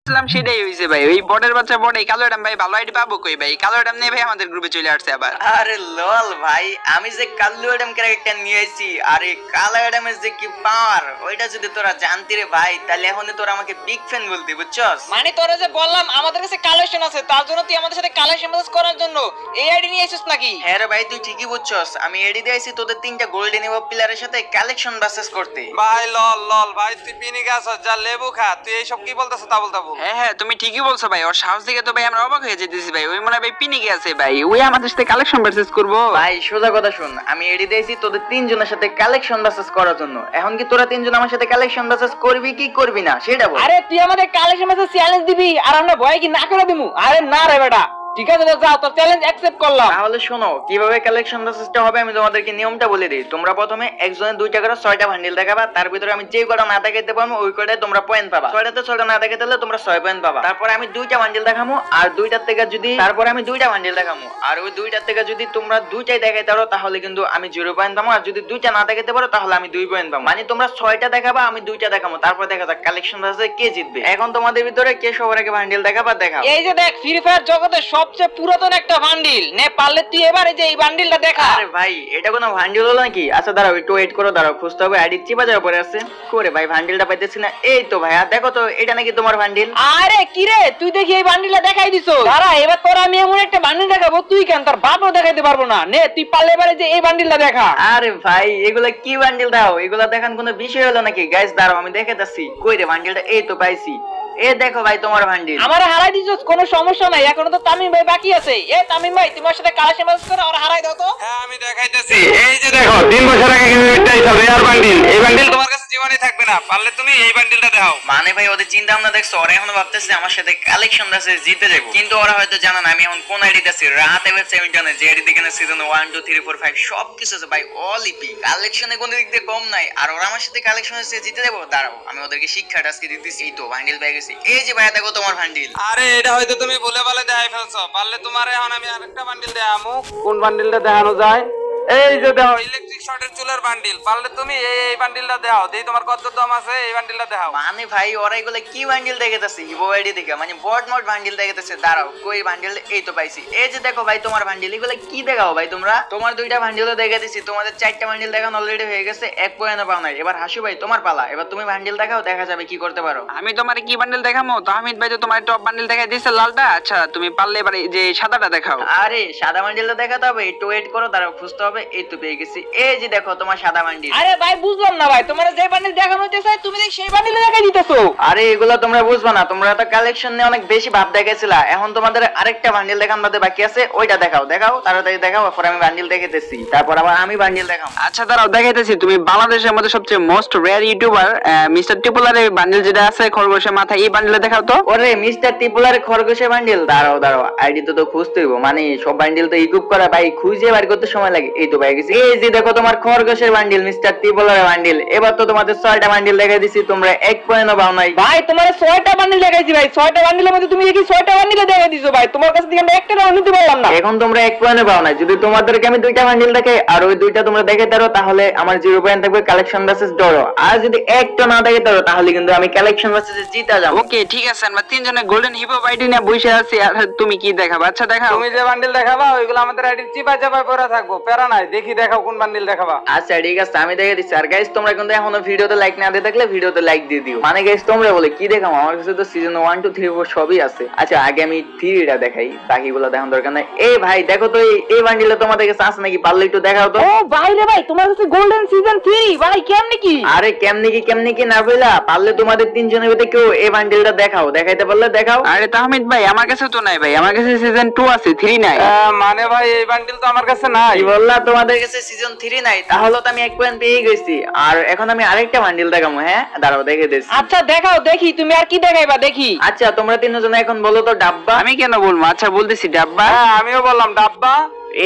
সেটাই হইছে ভাই, ওই বটের বাচ্চা বট এই কালো ভাই ভালো আইডি পাবো কই ভাই? কালো নিয়ে ভাই আমাদের গ্রুপে চলে আসছে আবার। আরে লল ভাই, আমি যে কালো ক্যারেক্টার নিয়ে আইছি, আরে কালো যে কি পাওয়ার ওইটা যদি তোরা জানতি রে ভাই, তাহলে এখন তোরা আমাকে বিগ ফ্যান বলতি, বুঝছস? মানে তোরা যে বললাম আমাদের কাছে কালেকশন আছে, তার জন্য তুই আমাদের সাথে কালেকশন ম্যাচ করার জন্য এই আইডি নিয়ে এসেছিস নাকি? হ্যাঁ রে ভাই, তুই ঠিকই বুঝছস, আমি এডি দিয়ে আইছি তোদের তিনটা গোল্ডেন ইভো প্লেয়ারের সাথে কালেকশন ভার্সেস করতে। ভাই লল লল ভাই, তুই পিনি গাছ যা লেবু খা, তুই এইসব কি বলতেছ তা বলতা বল। হ্যাঁ তুমি ঠিকই বলছো ভাই, ওর সাহস দেখে তো ভাই আমরা অবাক হয়ে যেতেছি ভাই। ওই মনে হয় ভাই পিনিকে আছে ভাই, ওই আমাদের সাথে কালেকশন ভার্সেস করবো। ভাই সোজা কথা শুন, আমি এডি দিয়েছি তোদের তিনজনের সাথে কালেকশন ভার্সেস করার জন্য। এখন কি তোরা তিনজন আমার সাথে কালেকশন ভার্সেস করবি কি করবি না সেটা বল। আরে তুই আমাদের কালেকশন ম্যাচে চ্যালেঞ্জ দিবি আর আমরা ভয় কি না করে দিমু? আরে না রে বেটা, ঠিক আছে যাও, তোর চ্যালেঞ্জ অ্যাকসেপ্ট করলাম। তাহলে শোনো কিভাবে কালেকশন ভার্সেসটা হবে, আমি তোমাদেরকে নিয়মটা বলে দিই। তোমরা প্রথমে একজনের 2টা করে 6টা বান্ডিল দেখাবা, তার ভিতরে আমি যে কটা না দেখাইতে পারবো ওই কটায় তোমরা পয়েন্ট পাবা। 6টাতে 6টা না দেখাইতে হলে তোমরা 6 পয়েন্ট পাবা। তারপরে আমি 2টা বান্ডিল দেখামু, আর 2টার থেকে যদি তারপরে আমি 2টা বান্ডিল দেখামু, আর ওই 2টার থেকে যদি তোমরা 2টাই দেখাইতে পারো তাহলে কিন্তু আমি 0 পয়েন্ট পাবো, আর যদি 2টা না দেখাইতে পারো তাহলে আমি 2 পয়েন্ট পাবো। মানে তোমরা 6টা দেখাবা, আমি 2টা দেখামু, তারপর দেখা যাক কালেকশন ভার্সেসে কে জিতবে। এখন তোমাদের ভিতরে কে সবার আগে বান্ডিল দেখাবা দেখাও। এই যে দেখ, ফ্রি ফায়ার জগতের সবচেয়ে পুরাতন একটা বান্ডিল নে, পারলে তুই এবার এই যে এই বান্ডিলটা দেখা। আরে ভাই এটা কোনো ভান্ডিল হলো নাকি? আচ্ছা দাঁড়াও একটু ওয়েট করো, দাঁড়াও খুঁজতে হবে। আইডি চিপা যাওয়ার পরে আছে করে ভাই, ভান্ডিলটা পাইতেছি না। এই তো ভাইয়া দেখো তো, এটা নাকি তোমার ভান্ডিল? আরে কি রে, তুই দেখি এই বান্ডিলটা দেখাই দিছো। দাঁড়া এবার তোর আমি এমন একটা বান্ডিল দেখাবো, তুই কেন তার বাপও দেখাইতে পারবো না। নে তুই পারলে এবারে যে এই বান্ডিলটা দেখা। আরে ভাই এগুলা কি বান্ডিল দাও, এগুলা দেখান কোনো বিষয় হলো নাকি? গাইস দাঁড়াও আমি দেখে যাচ্ছি। কই রে বান্ডিলটা? এই তো পাইছি। এ দেখো ভাই তোমার ভান্ডিল। আমারে হারাই দিছস, কোনো সমস্যা নাই, এখনো তো তামিম ভাই বাকি আছে। এ তামিম ভাই তোমার সাথে কালেকশন ম্যাচ করে আর হারাই দাও তো। হ্যাঁ আমি দেখাইতেছি, এই যে দেখো 3 বছর আগে কিন্তু এটাই সব রেয়ার বান্ডিল। এই বান্ডিল তোমার কাছে জীবনে থাকবে না, পারলে তুমি এই বান্ডিলটা দাও। মানে ভাই ওদের চিন্তা ভাবনা দেখছো, ওরা এখনো ভাবতেছে আমার সাথে কালেকশন ভার্সেস জিতে যাবো, কিন্তু ওরা হয়তো জানে না আমি এখন কোন আইডিতে আছি। রাত এবার 7 যে আইডিতে কিনা সিজন 1 2 3 4 5 সব কিছু আছে ভাই, অল ইপি। কালেকশনে কোনো দিক দিয়ে কম নাই, আর ওরা আমার সাথে কালেকশন ভার্সেস জিতে যাবো। দাঁড়াও আমি ওদেরকে শিক্ষাটা আজকে দিতেছি। এই তো বান্ডিল পেয়ে গেছি। এই যে ভাই দেখো তোমার ভান্ডিল। আরে এটা হয়তো তুমি বলে বলে দেখাই ফেলছো, পারলে তোমার এখন আমি আরেকটা বান্ডিল দেখামু। কোন বান্ডিলটা দেখানো যায়? এই যে দেখো ইলেকট্রিক শর্টের চুলের বান্ডিল, পারলে তুমি এই বান্ডিলটা দাও। দেই তোমার কত দাম আছে, এই বান্ডিলটা দাও। মানে ভাই ওরা এগুলো কি বান্ডিল দেখাতেছে? হিবো আইডি থেকে মানে বট মোড বান্ডিল দেখাতেছে। দাঁড়াও কই বান্ডিল? এই তো পাইছি। এই যে দেখো ভাই তোমার বান্ডিল। এগুলো কি দেখাও ভাই তোমরা? তোমার 2টা বান্ডিলও দেখে দিছি, তোমাদের 4টা বান্ডিল দেখানো অলরেডি হয়ে গেছে, 1 পয়েন্টও পাও নাই। এবার হাসু ভাই তোমার পালা, এবার তুমি বান্ডিল দেখাও, দেখা যাবে কি করতে পারো। আমি তোমার কি বান্ডেল দেখামো? তাহমিদ ভাই তো তোমার টপ বান্ডেল দেখাই দিয়েছে লালটা। আচ্ছা তুমি পারলে এবার এই যে সাদাটা দেখাও। আরে সাদা বান্ডিলটা দেখাতে হবে, একটু ওয়েট করো, দাঁড়াও খুঁজতে হবে। এই তো পেয়ে গেছি। এই যে দেখো তোমার সাদা বান্ডিল। আরে ভাই বুঝলাম না ভাই, তোমার যে বান্ডিল দেখানো হচ্ছে তুমি দেখি সেই বান্ডিল দেখাই দিতেছো। আরে এগুলো তোমরা বুঝবা না, তোমরা তো কালেকশন নিয়ে অনেক বেশি ভাব দেখাইছিলা। এখন তোমাদের আরেকটা বান্ডিল দেখান বাদে বাকি আছে, ওইটা দেখাও। দেখাও তাড়াতাড়ি দেখাও, তারপর আমি বান্ডিল দেখাইতেছি, তারপর আবার আমি বান্ডিল দেখাও। আচ্ছা দাঁড়াও দেখাইতেছি। তুমি বাংলাদেশের মধ্যে সবচেয়ে মোস্ট রেয়ার ইউটিউবার মিস্টার টিপুলারের বান্ডিল যেটা আছে খরগোশের মাথায়, এই বান্ডিলে দেখাও তো। ওরে মিস্টার টিপুলারের খরগোশের বান্ডিল? দাঁড়াও দাঁড়াও, আইডি তো খুঁজতে হইব, মানে সব বান্ডিল তো ইকুইপ করা ভাই, খুঁজে বের করতে সময় লাগে। এই তো পেয়ে গেছি। এই যে দেখো তোমার খরগোশের বান্ডিল, মিস্টার টিপুলারের বান্ডিল। এবার তো তোমাদের 6টা বান্ডিল দেখাই দিছি, তোমরা 1 পয়েন্টও পাও নাই। ভাই তোমার 6টা বান্ডিল দেখাইছি ভাই, 6টা বান্ডিলের মধ্যে তুমি দেখি 6টা বান্ডিল দেখাই দিছো ভাই, তোমার কাছে থেকে আমি একটা নিতে পারলাম না। এখন তোমরা 1 পয়েন্টও পাও নাই। যদি তোমাদেরকে আমি 2টা বান্ডিল দেখাই আর ওই 2টা তোমরা দেখাইতে পারো তাহলে আমার 0 পয়েন্ট থাকবে কালেকশন ভার্সেস ড্র। আর যদি একটা না দেখাইতে পারো তাহলে কিন্তু আমি কালেকশন ভার্সেসে জিতে যাব। ওকে ঠিক আছে, আমরা তিনজনে গোল্ডেন হিপো আইডি নিয়ে বসে আছি। আর তুমি কি দেখাবা? আচ্ছা দেখাও। তুমি যে বান্ডিল দেখাবা ওইগুলো আমাদের আইডি চিপা চাপা পড়া থাকবো, প্যারা নাই। দেখি দেখাও কোন বান্ডিল দেখাবা। আচ্ছা ঠিক আছে আমি দেখে দিচ্ছি। আর গাইস তোমরা কিন্তু এখনো ভিডিওতে লাইক না দিয়ে থাকলে ভিডিওতে লাইক দিয়ে দিও। মানে গাইস তোমরা বলে কি দেখাবো, আমার কাছে তো সিজন 1 2 3 4 সবই আছে। আচ্ছা আগে আমি 3টা দেখাই, বাকিগুলো দেখার দরকার নাই। এই ভাই দেখো তো এই বান্ডিলে তোমাদের কাছে আছে নাকি? পারলে একটু দেখাও তো। ও ভাই রে ভাই, তোমার কাছে গোল্ডেন সিজন 3 ভাই, কেমনে কি? আরে কেমনে কি না বইলা, পারলে তোমাদের তিনজনের ভিতরে কেউ এই বান্ডিলটা দেখাও, দেখাইতে পারলে দেখাও। আরে তাহমিদ ভাই আমার কাছে তো নাই ভাই, আমার কাছে সিজন 2 আছে, 3 নাই। মানে ভাই এই বান্ডিল তো আমার কাছে নাই। কি বললা তোমাদের কাছে সিজন 3 নাই? তাহলে তো আমি 1 পয়েন্ট পেয়ে গেছি। আর এখন আমি আরেকটা বান্ডিল দেখাবো। হ্যাঁ দাঁড়াও দেখে দিচ্ছি। আচ্ছা দেখাও দেখি, তুমি আর কি দেখাইবা দেখি। আচ্ছা তোমরা তিনজন এখন বলো তো ডাব্বা। আমি কেন বলবো? আচ্ছা বলতেছি ডাব্বা। হ্যাঁ আমিও বললাম ডাব্বা।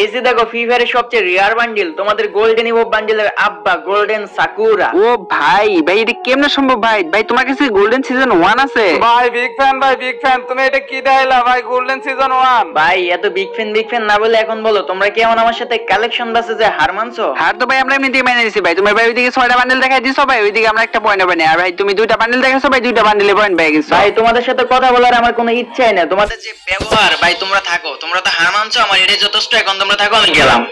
এই যে দেখো ফ্রি ফায়ারের সবচেয়ে রেয়ার বান্ডিল, তোমাদের গোল্ডেন ইভো বান্ডিলের আব্বা গোল্ডেন সাকুরা। ও ভাই ভাই এটা কেমনে সম্ভব ভাই? ভাই তোমার কাছে গোল্ডেন সিজন 1 আছে? ভাই বিগ ফ্যান, ভাই বিগ ফ্যান। তুমি এটা কি দেখাইলা ভাই? Golden season 1। ভাই এত বিগ ফ্যান না বলে এখন বলো তোমরা কি এমন আমার সাথে কালেকশন বাসে যে হার মানছো? হার তো ভাই আমরা এমনিতেই মেনে নিছি ভাই। তোমার ভাই ওইদিকে 6টা বান্ডেল দেখাই দিছো ভাই, ওইদিকে আমরা একটা পয়েন্ট হবে না। আর ভাই তুমি 2টা বান্ডেল দেখাইছো ভাই, 2টা বান্ডেলে পয়েন্ট পেয়ে গেছো। ভাই তোমাদের সাথে কথা বলার আমার কোনো ইচ্ছাই না, তোমাদের যে ব্যবহার ভাই তোমরা থাকো, তোমরা তো হার মানছো, আমার এটাই যথেষ্ট। এখন তোমরা থাকো, আমি গেলাম।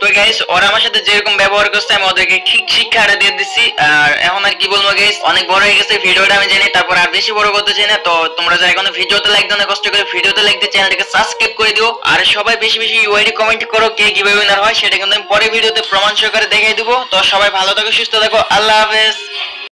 তো গাইস ওরা আমার সাথে যেরকম ব্যবহার করছে আমি ওদেরকে ঠিক শিক্ষাটা দিয়ে দিচ্ছি। আর এখন আর কি বলবো গাইস, অনেক বড় হয়ে গেছে ভিডিওটা, আমি জানি। তারপর আর বেশি বড় করতে চাই না। তো তোমরা যারা এখনো ভিডিওতে লাইক দাও না, কষ্ট করে ভিডিওতে লাইক দিয়ে চ্যানেলটাকে সাবস্ক্রাইব করে দিও। আর সবাই বেশি বেশি ইউআইডি কমেন্ট করো কে কিভাবে উইনার হয়, সেটা কিন্তু আমি পরে ভিডিওতে প্রমাণ সহকারে দেখাই দিব। তো সবাই ভালো থাকো, সুস্থ থাকো, আল্লাহ হাফেজ।